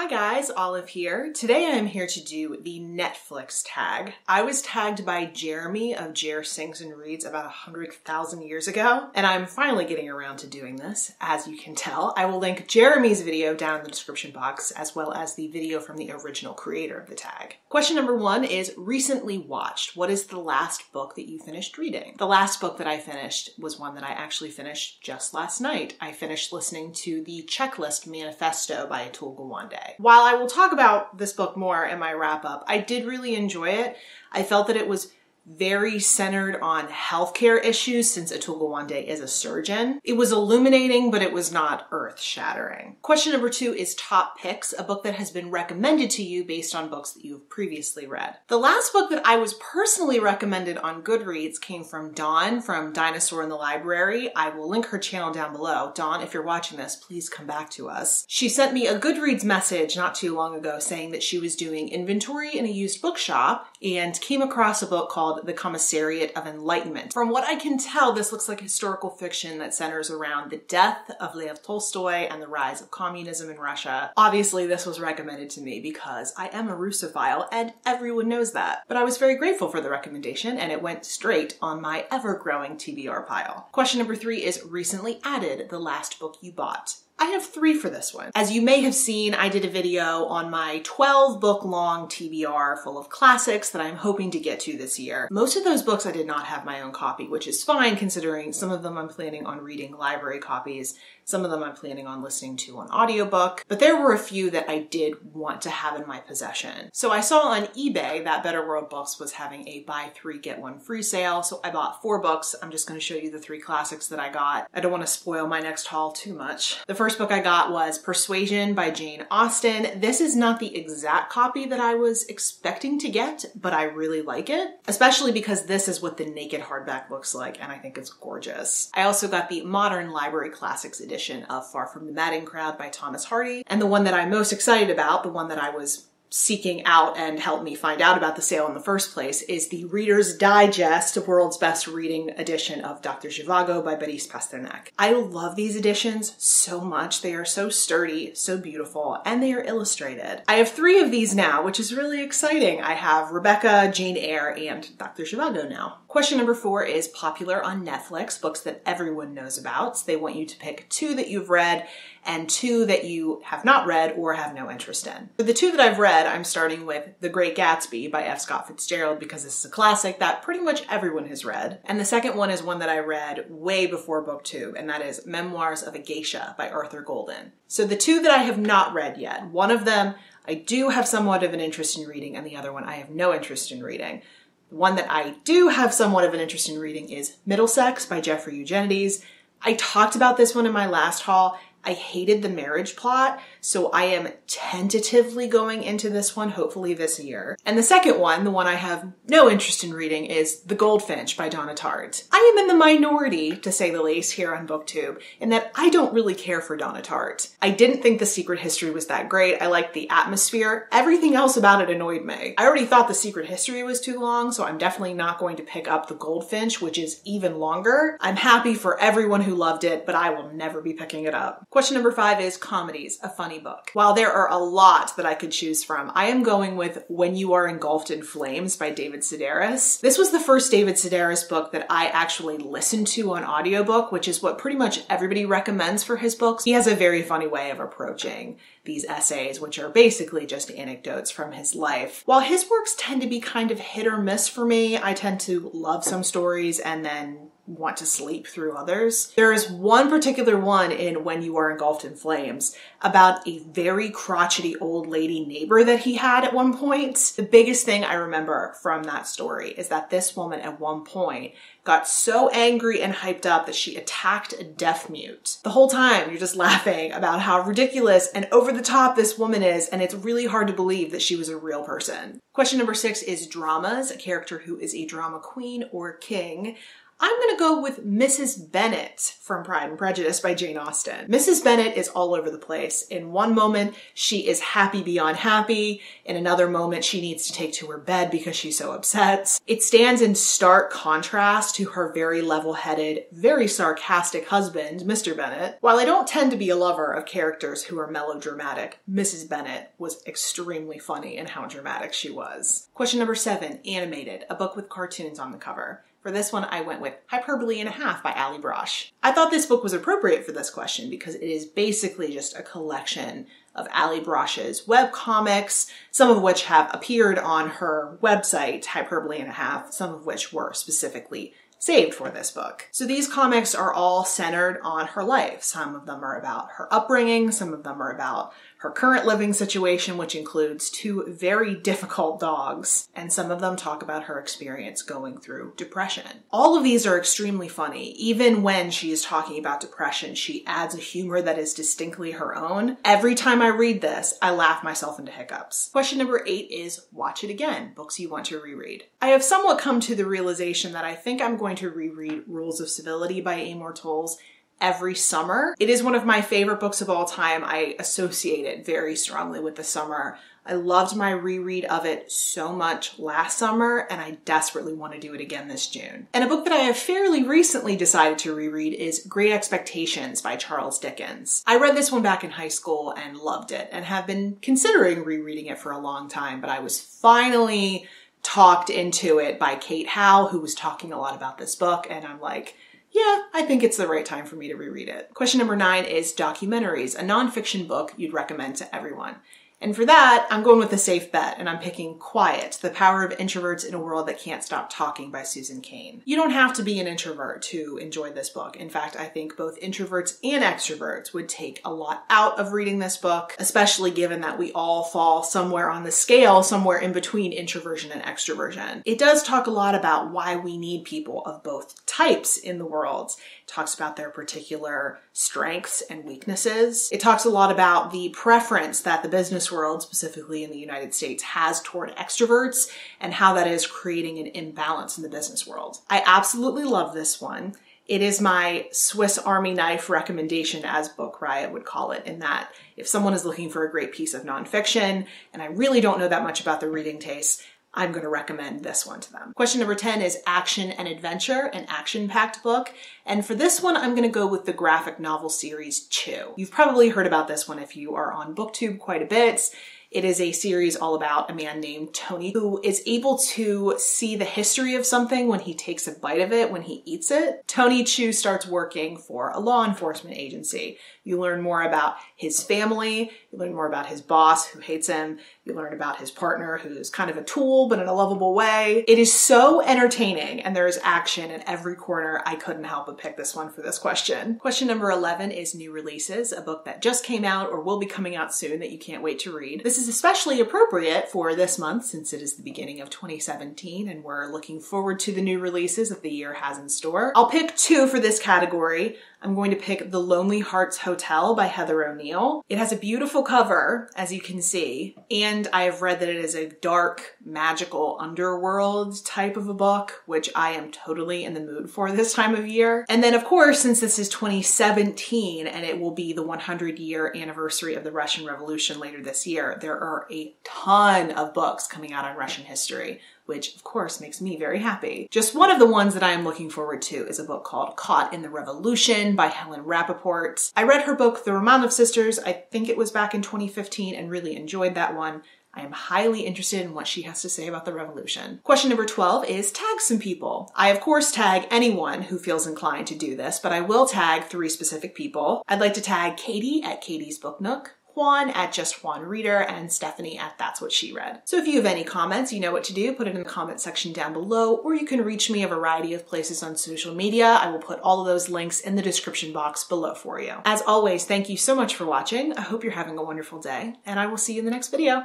Hi guys, Olive here. Today I am here to do the Netflix tag. I was tagged by Jeremy of Jer Sings and Reads about 100,000 years ago, and I'm finally getting around to doing this, as you can tell. I will link Jeremy's video down in the description box, as well as the video from the original creator of the tag. Question number 1 is recently watched. What is the last book that you finished reading? The last book that I finished was one that I actually finished just last night. I finished listening to the Checklist Manifesto by Atul Gawande. While I will talk about this book more in my wrap up, I did really enjoy it. I felt that it was very centered on healthcare issues since Atul Gawande is a surgeon. It was illuminating, but it was not earth-shattering. Question number 2 is top picks, a book that has been recommended to you based on books that you have previously read. The last book that I was personally recommended on Goodreads came from Dawn from Dinosaur in the Library. I will link her channel down below. Dawn, if you're watching this, please come back to us. She sent me a Goodreads message not too long ago saying that she was doing inventory in a used bookshop and came across a book called The Commissariat of Enlightenment. From what I can tell, this looks like historical fiction that centers around the death of Lev Tolstoy and the rise of communism in Russia. Obviously, this was recommended to me because I am a Russophile and everyone knows that. But I was very grateful for the recommendation and it went straight on my ever-growing TBR pile. Question number 3 is recently added, the last book you bought. I have 3 for this one. As you may have seen, I did a video on my 12 book long TBR full of classics that I'm hoping to get to this year. Most of those books I did not have my own copy, which is fine considering some of them I'm planning on reading library copies, some of them I'm planning on listening to on audiobook, but there were a few that I did want to have in my possession. So I saw on eBay that Better World Books was having a buy 3 get 1 free sale, so I bought 4 books. I'm just going to show you the 3 classics that I got. I don't want to spoil my next haul too much. The first book I got was Persuasion by Jane Austen. This is not the exact copy that I was expecting to get, but I really like it, especially because this is what the naked hardback looks like, and I think it's gorgeous. I also got the Modern Library Classics edition of Far From the Madding Crowd by Thomas Hardy, and the one that I'm most excited about, the one that I was seeking out and helped me find out about the sale in the first place, is the Reader's Digest World's Best Reading edition of Dr. Zhivago by Boris Pasternak. I love these editions so much. They are so sturdy, so beautiful, and they are illustrated. I have 3 of these now, which is really exciting. I have Rebecca, Jane Eyre, and Dr. Zhivago now. Question number 4 is popular on Netflix, books that everyone knows about. So they want you to pick 2 that you've read and 2 that you have not read or have no interest in. For the 2 that I've read, I'm starting with The Great Gatsby by F. Scott Fitzgerald because this is a classic that pretty much everyone has read. And the second one is one that I read way before BookTube, and that is Memoirs of a Geisha by Arthur Golden. So the 2 that I have not read yet, one of them I do have somewhat of an interest in reading and the other one I have no interest in reading. The one that I do have somewhat of an interest in reading is Middlesex by Jeffrey Eugenides. I talked about this one in my last haul. I hated the marriage plot, so I am tentatively going into this one, hopefully this year. And the second one, the one I have no interest in reading, is The Goldfinch by Donna Tartt. I am in the minority, to say the least, here on BookTube, in that I don't really care for Donna Tartt. I didn't think The Secret History was that great. I liked the atmosphere. Everything else about it annoyed me. I already thought The Secret History was too long, so I'm definitely not going to pick up The Goldfinch, which is even longer. I'm happy for everyone who loved it, but I will never be picking it up. Question number 5 is Comedies, a funny book. While there are a lot that I could choose from, I am going with When You Are Engulfed in Flames by David Sedaris. This was the first David Sedaris book that I actually listened to on audiobook, which is what pretty much everybody recommends for his books. He has a very funny way of approaching these essays, which are basically just anecdotes from his life. While his works tend to be kind of hit or miss for me, I tend to love some stories and then want to sleep through others. There is one particular one in When You Are Engulfed in Flames about a very crotchety old lady neighbor that he had at one point. The biggest thing I remember from that story is that this woman at one point got so angry and hyped up that she attacked a deaf mute. The whole time you're just laughing about how ridiculous and over the top this woman is, and it's really hard to believe that she was a real person. Question number 6 is dramas, a character who is a drama queen or king. I'm gonna go with Mrs. Bennet from Pride and Prejudice by Jane Austen. Mrs. Bennet is all over the place. In one moment, she is happy beyond happy. In another moment, she needs to take to her bed because she's so upset. It stands in stark contrast to her very level-headed, very sarcastic husband, Mr. Bennet. While I don't tend to be a lover of characters who are melodramatic, Mrs. Bennet was extremely funny in how dramatic she was. Question number 7, animated, a book with cartoons on the cover. For this one, I went with Hyperbole and a Half by Ali Brosh. I thought this book was appropriate for this question because it is basically just a collection of Ali Brosh's webcomics, some of which have appeared on her website, Hyperbole and a Half, some of which were specifically saved for this book. So these comics are all centered on her life. Some of them are about her upbringing, some of them are about her current living situation, which includes 2 very difficult dogs, and some of them talk about her experience going through depression. All of these are extremely funny. Even when she is talking about depression, she adds a humor that is distinctly her own. Every time I read this, I laugh myself into hiccups. Question number 8 is watch it again, books you want to reread. I have somewhat come to the realization that I think I'm going to reread Rules of Civility by Amor Towles every summer. It is one of my favorite books of all time. I associate it very strongly with the summer. I loved my reread of it so much last summer, and I desperately want to do it again this June. And a book that I have fairly recently decided to reread is Great Expectations by Charles Dickens. I read this one back in high school and loved it, and have been considering rereading it for a long time, but I was finally talked into it by Kate Howe, who was talking a lot about this book, and I'm like, yeah, I think it's the right time for me to reread it. Question number 9 is Documentaries, a nonfiction book you'd recommend to everyone. And for that, I'm going with a safe bet, and I'm picking Quiet, The Power of Introverts in a World That Can't Stop Talking by Susan Cain. You don't have to be an introvert to enjoy this book. In fact, I think both introverts and extroverts would take a lot out of reading this book, especially given that we all fall somewhere on the scale, somewhere in between introversion and extroversion. It does talk a lot about why we need people of both types in the world. It talks about their particular strengths and weaknesses. It talks a lot about the preference that the business world, specifically in the United States, has toward extroverts and how that is creating an imbalance in the business world. I absolutely love this one. It is my Swiss Army knife recommendation, as Book Riot would call it, in that if someone is looking for a great piece of nonfiction, and I really don't know that much about their reading taste, I'm going to recommend this one to them. Question number 10 is Action and Adventure, an action-packed book. And for this one, I'm going to go with the graphic novel series Chew. You've probably heard about this one if you are on BookTube quite a bit. It is a series all about a man named Tony who is able to see the history of something when he takes a bite of it, when he eats it. Tony Chew starts working for a law enforcement agency. You learn more about his family, you learn more about his boss who hates him, you learn about his partner who's kind of a tool but in a lovable way. It is so entertaining and there is action in every corner. I couldn't help but pick this one for this question. Question number 11 is New Releases, a book that just came out or will be coming out soon that you can't wait to read. This is especially appropriate for this month since it is the beginning of 2017 and we're looking forward to the new releases that the year has in store. I'll pick 2 for this category. I'm going to pick The Lonely Hearts Hotel by Heather O'Neill. It has a beautiful cover, as you can see, and I have read that it is a dark, magical underworld type of a book, which I am totally in the mood for this time of year. And then, of course, since this is 2017 and it will be the 100-year anniversary of the Russian Revolution later this year, there are a ton of books coming out on Russian history, which of course makes me very happy. Just one of the ones that I am looking forward to is a book called Caught in the Revolution by Helen Rappaport. I read her book, The Romanov Sisters, I think it was back in 2015, and really enjoyed that one. I am highly interested in what she has to say about the revolution. Question number 12 is tag some people. I of course tag anyone who feels inclined to do this, but I will tag 3 specific people. I'd like to tag Katie at Katie's Book Nook, Juan at Just Juan Reader, and Stephanie at That's What She Read. So if you have any comments, you know what to do. Put it in the comment section down below, or you can reach me a variety of places on social media. I will put all of those links in the description box below for you. As always, thank you so much for watching. I hope you're having a wonderful day, and I will see you in the next video.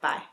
Bye.